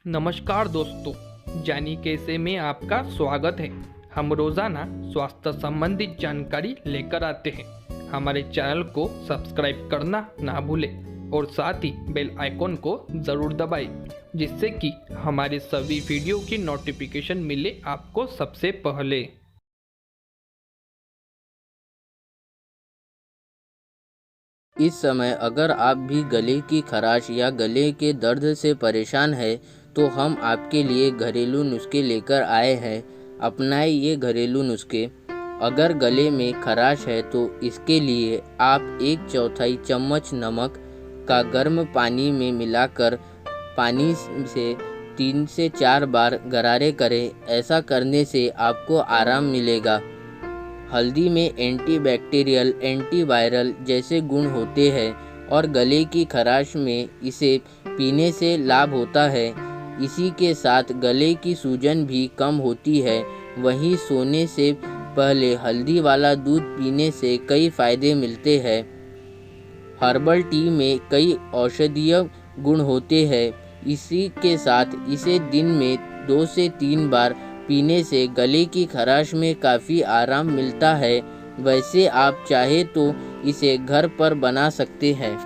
नमस्कार दोस्तों, जानी कैसे में आपका स्वागत है। हम रोज़ाना स्वास्थ्य संबंधित जानकारी लेकर आते हैं। हमारे चैनल को सब्सक्राइब करना ना भूलें और साथ ही बेल आइकॉन को ज़रूर दबाएं, जिससे कि हमारे सभी वीडियो की नोटिफिकेशन मिले आपको सबसे पहले। इस समय अगर आप भी गले की खराश या गले के दर्द से परेशान हैं तो हम आपके लिए घरेलू नुस्खे लेकर आए हैं। अपनाएं ये घरेलू नुस्खे। अगर गले में खराश है तो इसके लिए आप 1/4 चम्मच नमक का गर्म पानी में मिलाकर पानी से 3 से 4 बार गरारे करें। ऐसा करने से आपको आराम मिलेगा। हल्दी में एंटीबैक्टीरियल, एंटीवायरल जैसे गुण होते हैं और गले की खराश में इसे पीने से लाभ होता है। इसी के साथ गले की सूजन भी कम होती है। वहीं सोने से पहले हल्दी वाला दूध पीने से कई फायदे मिलते हैं। हर्बल टी में कई औषधीय गुण होते हैं। इसी के साथ इसे दिन में 2 से 3 बार पीने से गले की खराश में काफ़ी आराम मिलता है। वैसे आप चाहे तो इसे घर पर बना सकते हैं।